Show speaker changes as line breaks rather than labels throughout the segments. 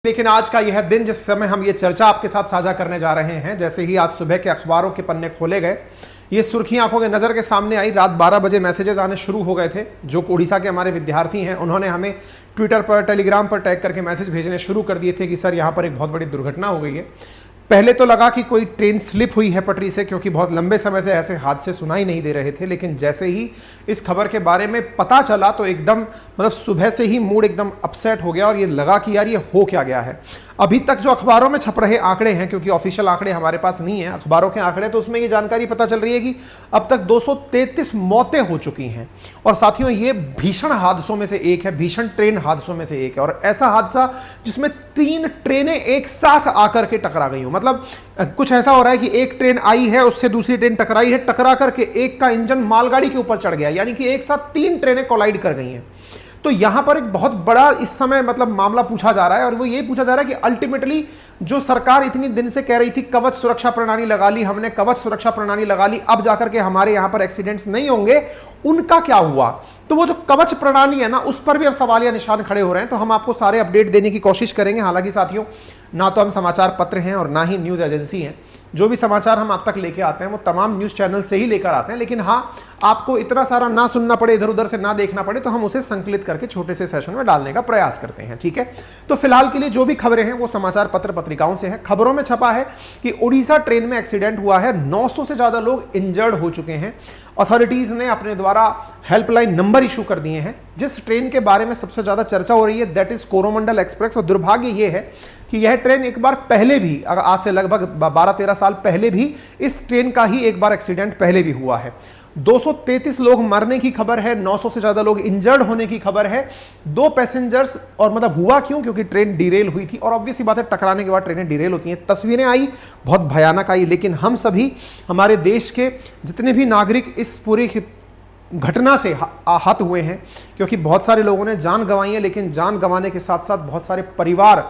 लेकिन आज का यह दिन जिस समय हम ये चर्चा आपके साथ साझा करने जा रहे हैं, जैसे ही आज सुबह के अखबारों के पन्ने खोले गए, ये सुर्खियां आंखों के नजर के सामने आई। रात 12 बजे मैसेजेस आने शुरू हो गए थे। जो उड़ीसा के हमारे विद्यार्थी हैं, उन्होंने हमें ट्विटर पर, टेलीग्राम पर टैग करके मैसेज भेजने शुरू कर दिए थे कि सर यहाँ पर एक बहुत बड़ी दुर्घटना हो गई है। पहले तो लगा कि कोई ट्रेन स्लिप हुई है पटरी से, क्योंकि बहुत लंबे समय से ऐसे हादसे सुनाई नहीं दे रहे थे। लेकिन जैसे ही इस खबर के बारे में पता चला तो एकदम सुबह से ही मूड एकदम अपसेट हो गया और ये लगा कि यार ये हो क्या गया है। अभी तक जो अखबारों में छप रहे आंकड़े हैं, क्योंकि ऑफिशियल आंकड़े हमारे पास नहीं है, अखबारों के आंकड़े, तो उसमें ये जानकारी पता चल रही है कि अब तक 233 मौतें हो चुकी हैं। और साथियों, ये भीषण हादसों में से एक है, भीषण ट्रेन हादसों में से एक है। और ऐसा हादसा जिसमें 3 ट्रेनें एक साथ आकर के टकरा गई हो। मतलब कुछ ऐसा हो रहा है कि एक ट्रेन आई है, उससे दूसरी ट्रेन टकराई है, टकरा करके एक का इंजन मालगाड़ी के ऊपर चढ़ गया, यानी कि एक साथ 3 ट्रेनें कोलाइड कर गई हैं। तो यहां पर एक बहुत बड़ा इस समय मामला पूछा जा रहा है, और वो ये पूछा जा रहा है कि अल्टीमेटली जो सरकार इतनी दिन से कह रही थी कवच सुरक्षा प्रणाली लगा ली, हमने कवच सुरक्षा प्रणाली लगा ली, अब जाकर के हमारे यहां पर एक्सीडेंट्स नहीं होंगे, उनका क्या हुआ? तो वो जो कवच प्रणाली है ना, उस पर भी अब सवालिया निशान खड़े हो रहे हैं। तो हम आपको सारे अपडेट देने की कोशिश करेंगे। हालांकि साथियों, ना तो हम समाचार पत्र हैं और ना ही न्यूज एजेंसी हैं। जो भी समाचार हम आप तक लेके आते हैं वो तमाम न्यूज चैनल से ही लेकर आते हैं। लेकिन हाँ, आपको इतना सारा ना सुनना पड़े, इधर उधर से ना देखना पड़े, तो हम उसे संकलित करके छोटे से सेशन में डालने का प्रयास करते हैं। ठीक है, तो फिलहाल के लिए जो भी खबरें हैं वो समाचार पत्र पत्रिकाओं से है। खबरों में छपा है कि उड़ीसा ट्रेन में एक्सीडेंट हुआ है, 900 से ज्यादा लोग इंजर्ड हो चुके हैं। अथॉरिटीज ने अपने द्वारा हेल्पलाइन नंबर इशू कर दिए हैं। जिस ट्रेन के बारे में सबसे ज्यादा चर्चा हो रही है, दैट इज कोरोमंडल एक्सप्रेस। और दुर्भाग्य यह है कि यह ट्रेन एक बार पहले भी, आज से लगभग 12-13 साल पहले भी इस ट्रेन का ही एक बार एक्सीडेंट पहले भी हुआ है। 233 लोग मरने की खबर है, 900 से ज्यादा लोग इंजर्ड होने की खबर है। 2 पैसेंजर्स, और हुआ क्यों? क्योंकि ट्रेन डिरेल हुई थी, और ऑब्वियस सी बात है, टकराने के बाद ट्रेनें डिरेल होती हैं। तस्वीरें आई, बहुत भयानक आई। लेकिन हम सभी, हमारे देश के जितने भी नागरिक इस पूरी घटना से आहत हुए हैं, क्योंकि बहुत सारे लोगों ने जान गंवाई है। लेकिन जान गंवाने के साथ साथ बहुत सारे परिवार,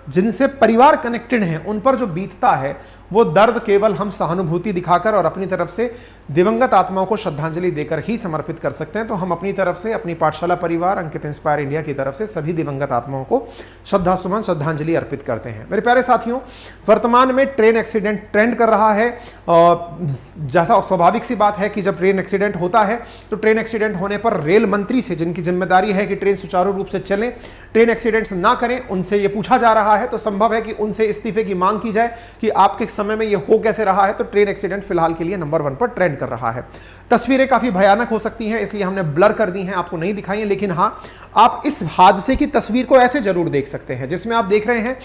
जिनसे परिवार कनेक्टेड हैं, उन पर जो बीतता है वो दर्द केवल हम सहानुभूति दिखाकर और अपनी तरफ से दिवंगत आत्माओं को श्रद्धांजलि देकर ही समर्पित कर सकते हैं। तो हम अपनी तरफ से, अपनी पाठशाला परिवार, अंकित इंस्पायर इंडिया की तरफ से सभी दिवंगत आत्माओं को श्रद्धासुमन, श्रद्धांजलि अर्पित करते हैं। मेरे प्यारे साथियों, वर्तमान में ट्रेन एक्सीडेंट ट्रेंड कर रहा है। जैसा स्वाभाविक सी बात है कि जब ट्रेन एक्सीडेंट होता है तो ट्रेन एक्सीडेंट होने पर रेल मंत्री से, जिनकी जिम्मेदारी है कि ट्रेन सुचारू रूप से चले, ट्रेन एक्सीडेंट्स ना करें, उनसे ये पूछा जा रहा है। तो संभव है कि उनसे इस्तीफे की मांग की जाए कि आपके समय में ये हो कैसे रहा है। तो ट्रेन एक्सीडेंट फिलहाल के लिए नंबर 1 पर ट्रेंड कर रहा है। तस्वीरें काफी भयानक हो सकती हैं, इसलिए हमने ब्लर कर दी हैं, आपको नहीं दिखाई है। लेकिन हाँ, आप इस हादसे की तस्वीर को ऐसे जरूर देख सकते हैं, जिसमें आप देख रहे हैं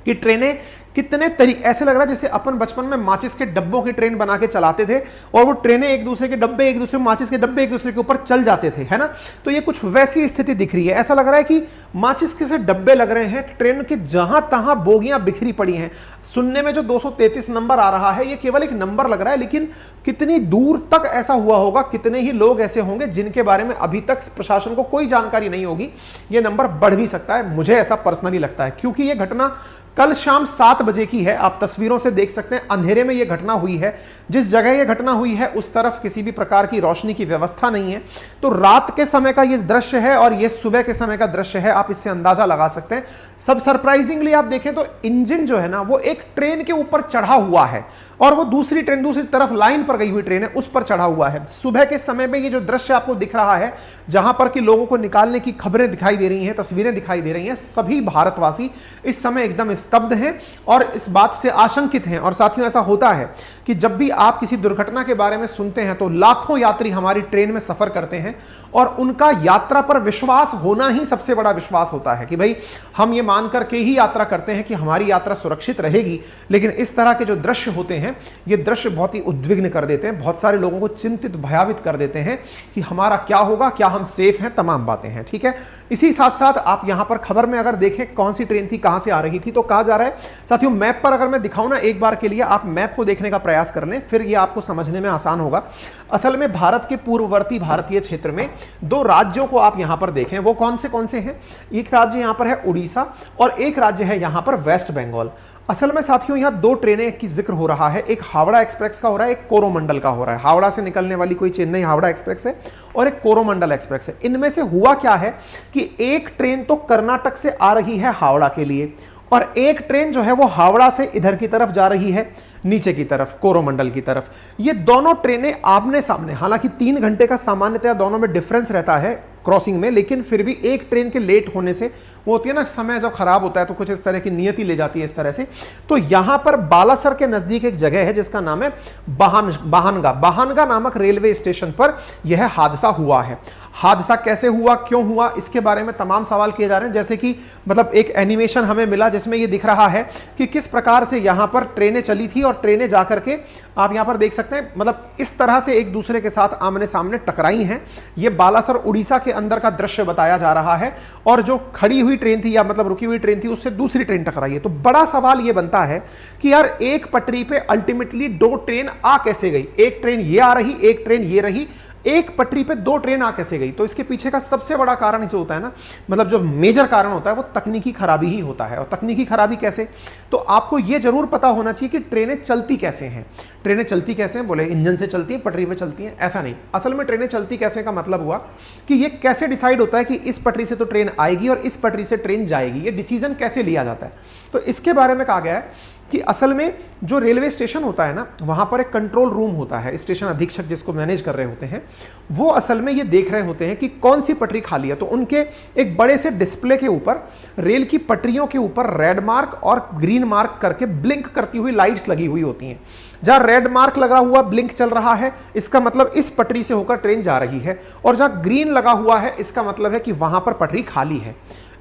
कि ट्रेनें कितने ऐसे लग रहा है जैसे अपन बचपन में माचिस के डब्बों की ट्रेन बना के चलाते थे, और वो ट्रेनें एक दूसरे के डब्बे, एक दूसरे माचिस के डब्बे एक दूसरे के ऊपर चल जाते थे, है ना। तो ये कुछ वैसी स्थिति दिख रही है। ऐसा लग रहा है कि माचिस के से डब्बे लग रहे हैं, ट्रेन के जहां तहां बोगियां बिखरी पड़ी हैं। सुनने में जो 233 नंबर आ रहा है, ये केवल एक नंबर लग रहा है, लेकिन कितनी दूर तक ऐसा हुआ होगा, कितने ही लोग ऐसे होंगे जिनके बारे में अभी तक प्रशासन को कोई जानकारी नहीं होगी। ये नंबर बढ़ भी सकता है, मुझे ऐसा पर्सनली लगता है, क्योंकि यह घटना कल शाम 7 बजे की है। आप तस्वीरों से देख सकते हैं, अंधेरे में यह घटना हुई है। जिस जगह यह घटना हुई है उस तरफ किसी भी प्रकार की रोशनी की व्यवस्था नहीं है। तो रात के समय का यह दृश्य है और यह सुबह के समय का दृश्य है, आप इससे अंदाजा लगा सकते हैं। सब सरप्राइजिंगली आप देखें तो इंजन जो है ना, वो एक ट्रेन के ऊपर चढ़ा हुआ है, और वो दूसरी ट्रेन, दूसरी तरफ लाइन पर गई हुई ट्रेन है, उस पर चढ़ा हुआ है। सुबह के समय में ये जो दृश्य आपको दिख रहा है, जहां पर कि लोगों को निकालने की खबरें दिखाई दे रही हैं, तस्वीरें दिखाई दे रही हैं, सभी भारतवासी इस समय एकदम स्तब्ध हैं और इस बात से आशंकित हैं। और साथियों, ऐसा होता है कि जब भी आप किसी दुर्घटना के बारे में सुनते हैं तो लाखों यात्री हमारी ट्रेन में सफर करते हैं, और उनका यात्रा पर विश्वास होना ही सबसे बड़ा विश्वास होता है कि भाई हम ये मान करके ही यात्रा करते हैं कि हमारी यात्रा सुरक्षित रहेगी। लेकिन इस तरह के जो दृश्य होते हैं, ये दृश्य बहुत ही उद्विग्न कर देते हैं, बहुत सारे लोगों को चिंतित, भयावित कर देते हैं कि हमारा क्या होगा, क्या हम सेफ हैं, तमाम बातें हैं। ठीक है, इसी साथ साथ आप यहां पर खबर में अगर देखें कौन सी ट्रेन थी, कहां से आ रही थी, तो कहा जा रहा है साथियों साथियों मैप पर अगर मैं दिखाऊं ना एक बार के लिए, आप मैप को देखने का प्रयास कर लें, फिर ये आपको समझने में आसान होगा। असल में भारत के पूर्ववर्ती भारतीय क्षेत्र में दो राज्यों को आप यहां पर देखें, वो कौन से हैं। एक राज्य यहां पर है उड़ीसा और एक राज्य है यहां पर वेस्ट बंगाल। असल में साथियों यहां दो ट्रेनें की जिक्र हो रहा है, एक हावड़ा एक्सप्रेस का हो रहा है, एक कोरोमंडल का हो रहा है। हावड़ा से निकलने वाली कोई चेन्नई हावड़ा एक्सप्रेस है और एक कोरोमंडल एक्सप्रेस है। इनमें से हुआ क्या है कि एक ट्रेन तो कर्नाटक से आ रही है हावड़ा के लिए और एक ट्रेन जो है वो हावड़ा से इधर की तरफ जा रही है, नीचे की तरफ, कोरोमंडल की तरफ। ये दोनों ट्रेनें आमने सामने, हालांकि 3 घंटे का सामान्यतः दोनों में डिफरेंस रहता है क्रॉसिंग में, लेकिन फिर भी एक ट्रेन के लेट होने से वो होती है ना, समय जब खराब होता है तो कुछ इस तरह की नियति ले जाती है इस तरह से। तो यहां पर बालासर के नजदीक एक जगह है जिसका नाम है बाहनगा नामक रेलवे स्टेशन पर यह हादसा हुआ है। हादसा कैसे हुआ, क्यों हुआ, इसके बारे में तमाम सवाल किए जा रहे हैं। जैसे कि मतलब एक एनिमेशन हमें मिला जिसमें यह दिख रहा है कि किस प्रकार से यहां पर ट्रेनें चली थी और ट्रेनें जाकर के आप यहां पर देख सकते हैं, मतलब इस तरह से एक दूसरे के साथ आमने सामने टकराई हैं। यह बालासर उड़ीसा के अंदर का दृश्य बताया जा रहा है और जो खड़ी हुई ट्रेन थी या मतलब रुकी हुई ट्रेन थी उससे दूसरी ट्रेन टकराई है। तो बड़ा सवाल यह बनता है कि यार एक पटरी पे अल्टीमेटली दो ट्रेन आ कैसे गई, एक ट्रेन ये आ रही, एक ट्रेन ये रही, एक पटरी पे दो ट्रेन आ कैसे गई। तो इसके पीछे का सबसे बड़ा कारण जो होता है ना, मतलब जो मेजर कारण होता है वो तकनीकी खराबी ही होता है। और तकनीकी खराबी कैसे, तो आपको यह जरूर पता होना चाहिए कि ट्रेनें चलती कैसे हैं। ट्रेनें चलती कैसे हैं, बोले इंजन से चलती हैं, पटरी पे चलती हैं, ऐसा नहीं। असल में ट्रेनें चलती कैसे का मतलब हुआ कि ये कैसे डिसाइड होता है कि इस पटरी से तो ट्रेन आएगी और इस पटरी से ट्रेन जाएगी, ये डिसीजन कैसे लिया जाता है। तो इसके बारे में कहा गया है कि असल में जो रेलवे स्टेशन होता है ना, वहां पर एक कंट्रोल रूम होता है, स्टेशन अधीक्षक जिसको मैनेज कर रहे होते हैं, वो असल में ये देख रहे होते हैं कि कौन सी पटरी खाली है। तो उनके एक बड़े से डिस्प्ले के ऊपर रेल की पटरियों के ऊपर रेड मार्क और ग्रीन मार्क करके ब्लिंक करती हुई लाइट्स लगी हुई होती हैं। जहां रेड मार्क लगा हुआ ब्लिंक चल रहा है, इसका मतलब इस पटरी से होकर ट्रेन जा रही है, और जहां ग्रीन लगा हुआ है इसका मतलब है कि वहां पर पटरी खाली है।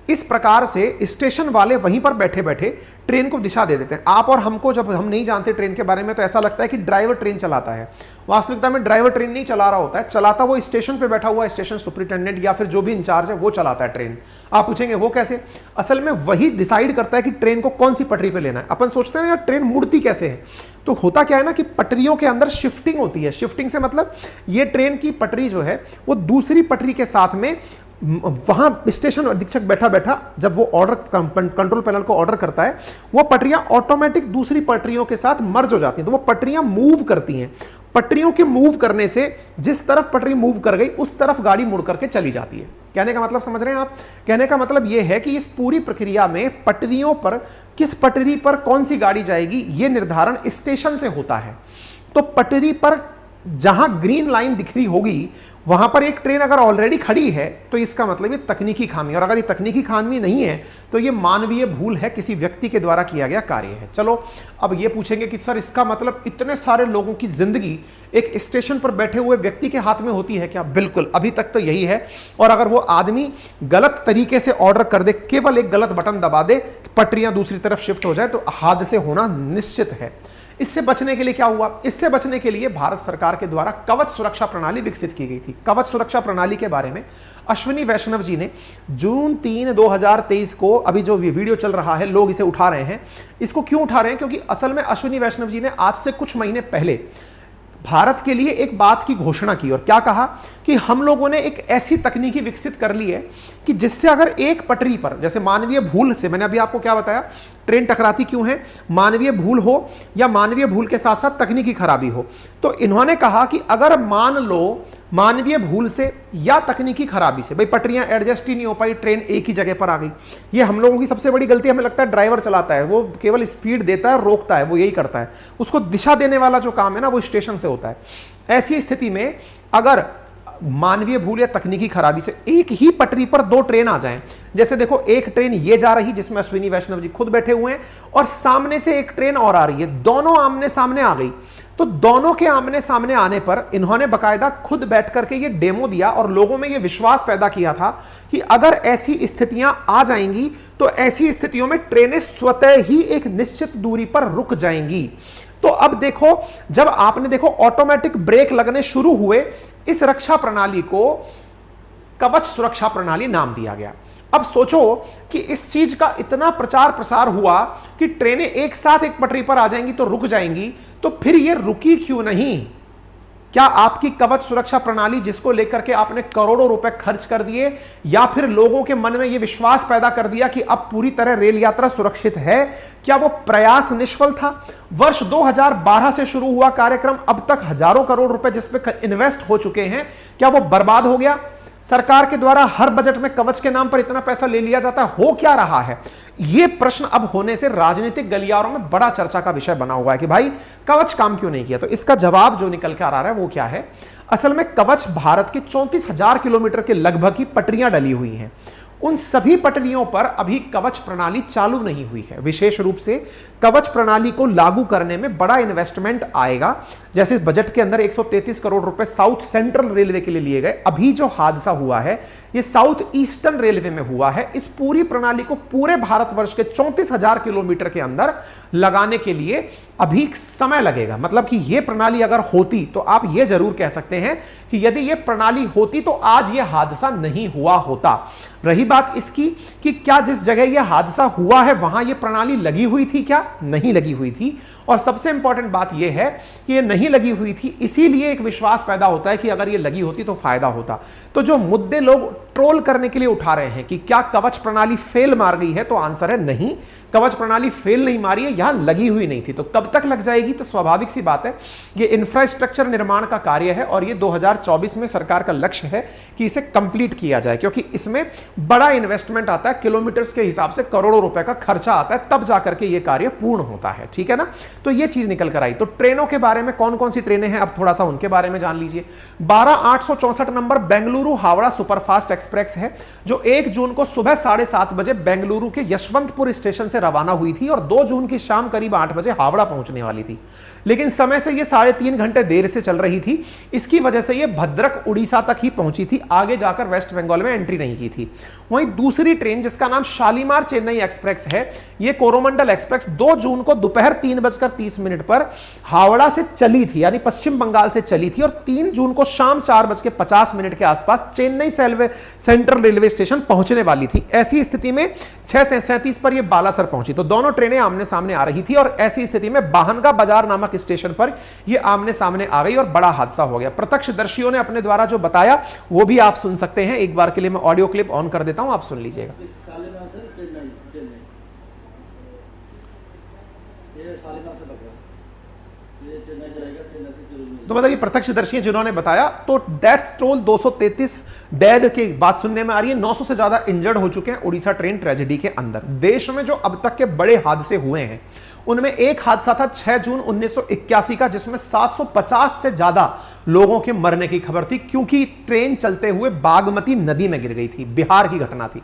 इस प्रकार से स्टेशन वाले वहीं पर बैठे बैठे ट्रेन को दिशा दे देते हैं। आप और हमको जब हम नहीं जानते ट्रेन के बारे में तो ऐसा लगता है कि ड्राइवर ट्रेन चलाता है। वास्तविकता में ड्राइवर ट्रेन नहीं चला रहा होता है, चलाता वो स्टेशन पे बैठा हुआ स्टेशन सुपरिटेंडेंट या फिर जो भी इंचार्ज है वो चलाता है ट्रेन। आप पूछेंगे वो कैसे, असल में वही डिसाइड करता है कि ट्रेन को कौन सी पटरी पे लेना है। अपन सोचते हैं यार ट्रेन मुड़ती कैसे है, तो होता क्या है ना कि पटरियों के अंदर शिफ्टिंग होती है। शिफ्टिंग से मतलब ये ट्रेन की पटरी जो है वो दूसरी पटरी के साथ में, वहां स्टेशन अधीक्षक बैठा बैठा जब वो ऑर्डर कंट्रोल पैनल को ऑर्डर करता है, वो पटरियां ऑटोमेटिक दूसरी पटरियों के साथ मर्ज हो जाती हैं। तो वो पटरियां मूव करती हैं। पटरियों के मूव करने से जिस तरफ पटरी मूव कर गई उस तरफ गाड़ी मुड़ करके चली जाती है। कहने का मतलब समझ रहे हैं आप, कहने का मतलब यह है कि इस पूरी प्रक्रिया में पटरियों पर किस पटरी पर कौन सी गाड़ी जाएगी यह निर्धारण स्टेशन से होता है। तो पटरी पर जहां ग्रीन लाइन दिख रही होगी वहां पर एक ट्रेन अगर ऑलरेडी खड़ी है तो इसका मतलब ये तकनीकी खामी, और अगर ये तकनीकी खामी नहीं है तो ये मानवीय भूल है, किसी व्यक्ति के द्वारा किया गया कार्य है। चलो अब ये पूछेंगे कि सर इसका मतलब इतने सारे लोगों की जिंदगी एक स्टेशन पर बैठे हुए व्यक्ति के हाथ में होती है क्या? बिल्कुल, अभी तक तो यही है। और अगर वो आदमी गलत तरीके से ऑर्डर कर दे, केवल एक गलत बटन दबा दे, पटरियां दूसरी तरफ शिफ्ट हो जाए, तो हादसे होना निश्चित है। इससे बचने के लिए क्या हुआ, इससे बचने के लिए भारत सरकार के द्वारा कवच सुरक्षा प्रणाली विकसित की गई थी। कवच सुरक्षा प्रणाली के बारे में अश्विनी वैष्णव जी ने जून 3, 2023 को, अभी जो वीडियो चल रहा है लोग इसे उठा रहे हैं, इसको क्यों उठा रहे हैं, क्योंकि असल में अश्विनी वैष्णव जी ने आज से कुछ महीने पहले भारत के लिए एक बात की घोषणा की और क्या कहा कि हम लोगों ने एक ऐसी तकनीकी विकसित कर ली है कि जिससे अगर एक पटरी पर, जैसे मानवीय भूल से, मैंने अभी आपको क्या बताया ट्रेन टकराती क्यों है, मानवीय भूल हो या मानवीय भूल के साथ साथ तकनीकी खराबी हो, तो इन्होंने कहा कि अगर मान लो मानवीय भूल से या तकनीकी खराबी से भाई पटरियां एडजस्ट ही नहीं हो पाई, ट्रेन एक ही जगह पर आ गई। ये हम लोगों की सबसे बड़ी गलती, हमें लगता है ड्राइवर चलाता है, वो केवल स्पीड देता है, रोकता है, वो यही करता है। उसको दिशा देने वाला जो काम है ना वो स्टेशन से होता है। ऐसी स्थिति में अगर मानवीय भूल या तकनीकी खराबी से एक ही पटरी पर दो ट्रेन आ जाएं, जैसे देखो एक ट्रेन ये जा रही जिसमें अश्विनी वैष्णव जी खुद बैठे हुए हैं और सामने से एक ट्रेन और आ रही है, दोनों आमने सामने आ गई, तो दोनों के आमने सामने आने पर इन्होंने बकायदा खुद बैठ करके ये डेमो दिया और लोगों में ये विश्वास पैदा किया था कि अगर ऐसी स्थितियां आ जाएंगी तो ऐसी स्थितियों में ट्रेनें स्वतः ही एक निश्चित दूरी पर रुक जाएंगी। तो अब देखो, जब आपने देखो ऑटोमेटिक ब्रेक लगने शुरू हुए, इस रक्षा प्रणाली को कवच सुरक्षा प्रणाली नाम दिया गया। अब सोचो कि इस चीज का इतना प्रचार प्रसार हुआ कि ट्रेनें एक साथ एक पटरी पर आ जाएंगी तो रुक जाएंगी, तो फिर ये रुकी क्यों नहीं? क्या आपकी कवच सुरक्षा प्रणाली, जिसको लेकर के आपने करोड़ों रुपए खर्च कर दिए, या फिर लोगों के मन में यह विश्वास पैदा कर दिया कि अब पूरी तरह रेल यात्रा सुरक्षित है, क्या वो प्रयास निष्फल था? वर्ष 2012 से शुरू हुआ कार्यक्रम, अब तक हजारों करोड़ रुपए जिस पे इन्वेस्ट हो चुके हैं, क्या वो बर्बाद हो गया? सरकार के द्वारा हर बजट में कवच के नाम पर इतना पैसा ले लिया जाता है, हो क्या रहा है? यह प्रश्न अब होने से राजनीतिक गलियारों में बड़ा चर्चा का विषय बना हुआ है कि भाई कवच काम क्यों नहीं किया। तो इसका जवाब जो निकल के आ रहा है वो क्या है? असल में कवच भारत के 34,000 किलोमीटर के लगभग की पटरियां डली हुई हैं। उन सभी पटरियों पर अभी कवच प्रणाली चालू नहीं हुई है। विशेष रूप से कवच प्रणाली को लागू करने में बड़ा इन्वेस्टमेंट आएगा। जैसे इस बजट के अंदर 133 करोड़ रुपए साउथ सेंट्रल रेलवे के लिए लिए गए। अभी जो हादसा हुआ है ये साउथ ईस्टर्न रेलवे में हुआ है। इस पूरी प्रणाली को पूरे भारतवर्ष के 34,000 किलोमीटर के अंदर लगाने के लिए अभी समय लगेगा। मतलब कि यह प्रणाली अगर होती तो आप यह जरूर कह सकते हैं कि यदि यह प्रणाली होती तो आज यह हादसा नहीं हुआ होता। रही बात इसकी कि क्या जिस जगह यह हादसा हुआ है वहां यह प्रणाली लगी हुई थी, क्या नहीं लगी हुई थी? और सबसे इंपॉर्टेंट बात यह है कि यह नहीं लगी हुई थी, इसीलिए एक विश्वास पैदा होता है कि अगर यह लगी होती तो फायदा होता। तो जो मुद्दे लोग ट्रोल करने के लिए उठा रहे हैं कि क्या कवच प्रणाली फेल मार गई है, तो आंसर है नहीं, कवच प्रणाली फेल नहीं मारी है, यहां लगी हुई नहीं थी। तो कब तक लग जाएगी? तो स्वाभाविक सी बात है, यह इंफ्रास्ट्रक्चर निर्माण का कार्य है और यह 2024 में सरकार का लक्ष्य है कि इसे कंप्लीट किया जाए, क्योंकि इसमें बड़ा इन्वेस्टमेंट आता है, किलोमीटर्स के हिसाब से करोड़ों रुपए का खर्चा आता है, तब जाकर के यह कार्य पूर्ण होता है। ठीक है ना? तो यह चीज निकल कर आई। तो ट्रेनों के बारे में कौन कौन सी ट्रेनें हैं, अब थोड़ा सा उनके बारे में जान लीजिए। 12864 number Bengaluru Howrah superfast express है, जो 1 जून को सुबह 7:30 बजे बेंगलुरु के यशवंतपुर स्टेशन से रवाना हुई थी और 2 जून की शाम करीब 8 बजे हावड़ा पहुंचने वाली थी। लेकिन समय से यह 3.5 घंटे देर से चल रही थी। इसकी वजह से यह भद्रक उड़ीसा तक ही पहुंची थी, आगे जाकर वेस्ट बंगाल में एंट्री नहीं की थी। वहीं दूसरी ट्रेन जिसका नाम शालीमार चेन्नई एक्सप्रेस है, यह कोरोमंडल एक्सप्रेस 2 जून को दोपहर 3:30 पर हावड़ा से चली थी, यानी पश्चिम बंगाल से चली थी, और 3 जून को शाम 4:50 के आसपास चेन्नई सेंट्रल रेलवे स्टेशन पहुंचने वाली थी। ऐसी स्थिति में 6:37 पर यह बालासर पहुंची। तो दोनों ट्रेनें आमने सामने आ रही थी और ऐसी स्थिति में बाहनगा बाजार नामक स्टेशन पर यह आमने सामने आ गई और बड़ा हादसा हो गया। प्रत्यक्षदर्शियों ने अपने द्वारा जो बताया वो भी आप सुन सकते हैं। एक बार के लिए मैं ऑडियो क्लिप ऑन कर देता हूं, आप सुन लीजिएगा। तो मतलब ये प्रत्यक्षदर्शी जिन्होंने बताया, तो डेथ टोल 233 डेड की बात सुनने में आ रही है। 900 से ज्यादा इंजर्ड हो चुके हैं उड़ीसा ट्रेन ट्रेजेडी के अंदर। देश में जो अब तक के बड़े हादसे हुए हैं उनमें एक हादसा था 6 जून 1981 का, जिसमें 750 से ज्यादा लोगों के मरने की खबर थी, क्योंकि ट्रेन चलते हुए बागमती नदी में गिर गई थी। बिहार की घटना थी।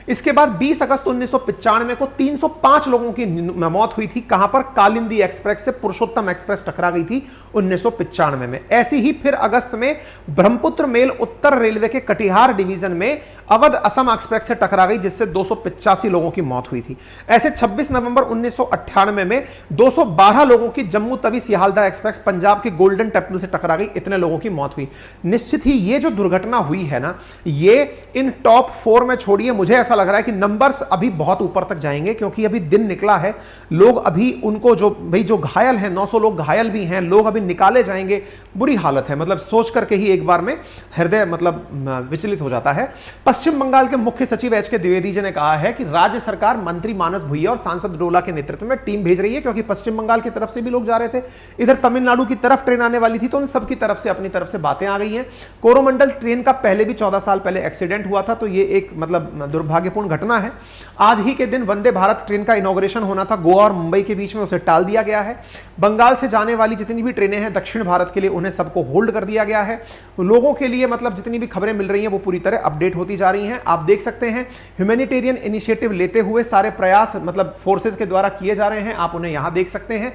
इसके बाद 20 अगस्त 1995 को 305 लोगों की मौत हुई थी। कहां पर? कालिंदी एक्सप्रेस से पुरुषोत्तम एक्सप्रेस टकरा गई थी 1995 में। ऐसी ही फिर अगस्त में ब्रह्मपुत्र मेल उत्तर रेलवे के कटिहार डिवीजन में अवध असम एक्सप्रेस से टकरा गई, जिससे 285 लोगों की मौत हुई थी। ऐसे 26 नवंबर 1998 में 212 लोगों की जम्मू तवी सियालदह एक्सप्रेस पंजाब के गोल्डन टेम्पल से टकरा गई, इतने लोगों की मौत हुई। निश्चित ही ये जो दुर्घटना हुई है ना, ये इन टॉप 4 में छोड़िए, मुझे ऐसा लग रहा है कि नंबर्स अभी बहुत ऊपर तक जाएंगे, क्योंकि अभी दिन निकला है। लोग अभी उनको जो घायल हैं, 900 लोग घायल भी हैं, लोग अभी निकाले जाएंगे। बुरी हालत है, मतलब सोच करके ही एक बार में हृदय विचलित हो जाता है। पश्चिम बंगाल के मुख्य सचिव एच.के. द्विवेदी जी ने कहा है कि राज्य सरकार मंत्री मानस भुइया और सांसद डोला के नेतृत्व में टीम भेज रही है, क्योंकि पश्चिम बंगाल की तरफ से भी लोग जा रहे थे, इधर तमिलनाडु की तरफ ट्रेन आने वाली थी, तो उन सबकी तरफ से अपनी तरफ से बातें आ गई हैं। कोरोमंडल ट्रेन का पहले भी 14 साल पहले एक्सीडेंट हुआ था, तो ये एक दुर्भाग्यपूर्ण घटना है। आज ही के दिन वंदे भारत ट्रेन का इनॉग्रेशन होना था गोवा और मुंबई के बीच में, उसे टाल दिया गया है। बंगाल से जाने वाली जितनी भी ट्रेनें हैं दक्षिण भारत के लिए, उन्हें सबको होल्ड कर दिया गया है। लोगों के लिए जितनी भी खबरें मिल रही हैं वो पूरी तरह अपडेट होती जा रही हैं। आप देख सकते हैं ह्यूमैनिटेरियन इनिशिएटिव लेते हुए सारे प्रयास फोर्सेस के द्वारा किए जा रहे हैं, आप उन्हें यहां देख सकते हैं।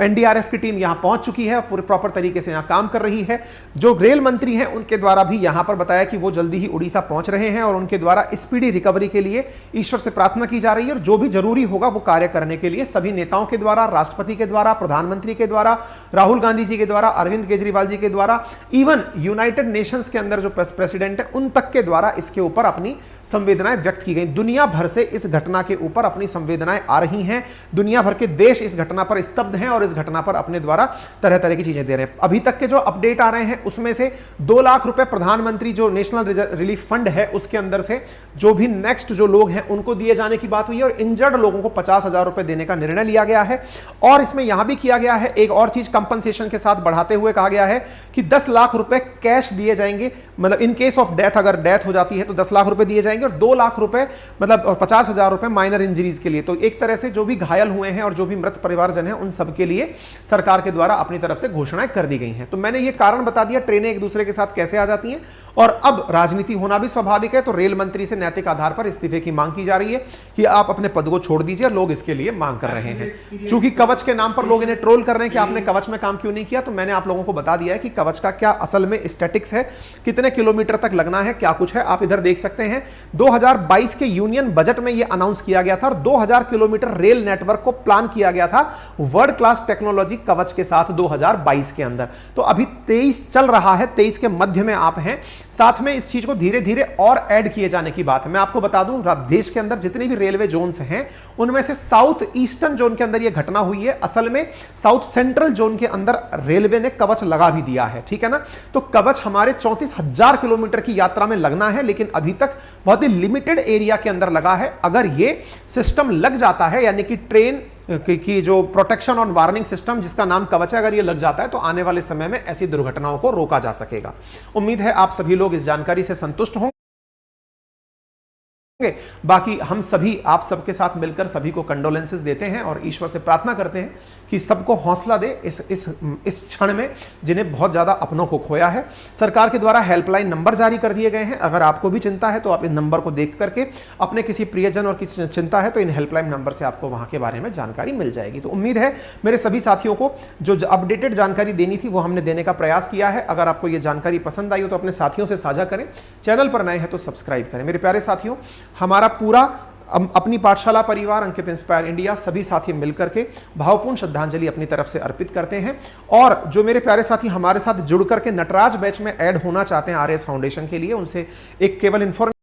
एनडीआरएफ की टीम यहां पहुंच चुकी है, पूरे प्रॉपर तरीके से यहां काम कर रही है। जो रेल मंत्री हैं उनके द्वारा भी यहां पर बताया कि वो जल्दी ही उड़ीसा पहुंच रहे हैं और उनके द्वारा स्पीडी रिकवरी के के लिए ईश्वर से प्रार्थना की जा रही है और जो भी जरूरी होगा वो कार्य करने के लिए सभी नेताओं के द्वारा, राष्ट्रपति के द्वारा, प्रधानमंत्री के द्वारा, राहुल गांधी जी के द्वारा, अरविंद केजरीवाल जी के द्वारा, इवन यूनाइटेड नेशंस के अंदर जो प्रेसिडेंट है उन तक के द्वारा इसके ऊपर अपनी संवेदनाएं व्यक्त की गई। दुनिया भर से इस घटना के ऊपर अपनी संवेदनाएं आ रही हैं, दुनिया भर के देश इस घटना पर स्तब्ध हैं और इस घटना पर अपने द्वारा तरह तरह की चीजें दे रहे हैं। अभी तक के जो अपडेट आ रहे हैं उसमें से 2 लाख रुपए प्रधानमंत्री जो नेशनल रिलीफ फंड है उसके अंदर से जो भी नेक्स्ट जो लोग हैं उनको दिए जाने की बात हुई है और इंजर्ड लोगों को 50,000 रुपए देने का निर्णय लिया गया है। और इसमें यहां भी किया गया है एक और चीज, कंपनसेशन के साथ बढ़ाते हुए कहा गया है कि 10 लाख रुपए कैश दिए जाएंगे, मतलब इन केस ऑफ डेथ, अगर डेथ हो जाती है तो 10 लाख रुपए दिए जाएंगे और 2 लाख रुपए मतलब 50,000 रुपए माइनर इंजरीज के लिए। तो एक तरह से जो भी घायल हुए हैं और जो भी मृत परिवारजन हैं उन सबके लिए सरकार के द्वारा अपनी तरफ से घोषणाएं कर दी गई हैं। तो मैंने ये कारण बता दिया ट्रेनें एक दूसरे के साथ कैसे आ जाती हैं और अब राजनीति होना भी स्वाभाविक है। तो रेल मंत्री से नैतिक आधार पर इस्तीफे की मांग की जा रही है कि आप अपने पद को छोड़ दीजिए, लोग इसके लिए मांग कर रहे हैं। चूंकि कवच के नाम पर लोग इन्हें ट्रोल कर रहे हैं कि आपने कवच में काम क्यों नहीं किया, तो मैंने आप लोगों को बता दिया है कि कवच का क्या असल में स्टैटिक्स है, कितने किलोमीटर तक लगना है, क्या कुछ है, आप इधर देख सकते हैं। 2022 के यूनियन बजट में यह अनाउंस किया गया था और 2000 किलोमीटर रेल नेटवर्क को प्लान किया गया था वर्ल्ड क्लास टेक्नोलॉजी कवच के साथ 2022 के अंदर। तो अभी 23 चल रहा है, 23 के मध्य में आप हैं, साथ में इस चीज को धीरे धीरे और ऐड किए जाने की बात है। मैं आपको बता दूं देश के अंदर जितने भी रेलवे जोन्स हैं उनमें से साउथ ईस्टर्न जोन के अंदर यह घटना हुई है। असल में साउथ सेंट्रल जोन के अंदर रेलवे ने कवच लगा भी दिया है, ठीक है ना। तो कवच हमारे 34,000 किलोमीटर की यात्रा में लगना है, लेकिन अभी तक बहुत ही लिमिटेड एरिया के अंदर लगा है। अगर यह सिस्टम लग जाता है, यानी कि ट्रेन की जो प्रोटेक्शन और वार्निंग सिस्टम जिसका नाम कवच है, अगर ये लग जाता है तो आने वाले समय में ऐसी दुर्घटनाओं को रोका जा सकेगा। उम्मीद है आप सभी लोग इस जानकारी से संतुष्ट होंगे। बाकी हम सभी आप सबके साथ मिलकर सभी को कंडोलेंसेस देते हैं और ईश्वर से प्रार्थना करते हैं कि सबको हौसला दे इस क्षण में जिन्हें बहुत ज्यादा अपनों को खोया है। सरकार के द्वारा हेल्पलाइन नंबर जारी कर दिए गए हैं, अगर आपको भी चिंता है तो आप इन नंबर को देख करके अपने किसी प्रियजन और किसी चिंता है तो इन हेल्पलाइन नंबर से आपको वहां के बारे में जानकारी मिल जाएगी। तो उम्मीद है मेरे सभी साथियों को जो अपडेटेड जानकारी देनी थी वो हमने देने का प्रयास किया है। अगर आपको ये जानकारी पसंद आई हो तो अपने साथियों से साझा करें, चैनल पर नए हैं तो सब्सक्राइब करें। मेरे प्यारे साथियों, हमारा पूरा अपनी पाठशाला परिवार अंकित इंस्पायर इंडिया सभी साथी मिलकर के भावपूर्ण श्रद्धांजलि अपनी तरफ से अर्पित करते हैं। और जो मेरे प्यारे साथी हमारे साथ जुड़ करके नटराज बैच में ऐड होना चाहते हैं आरएस फाउंडेशन के लिए, उनसे एक केवल इन्फॉर्मेशन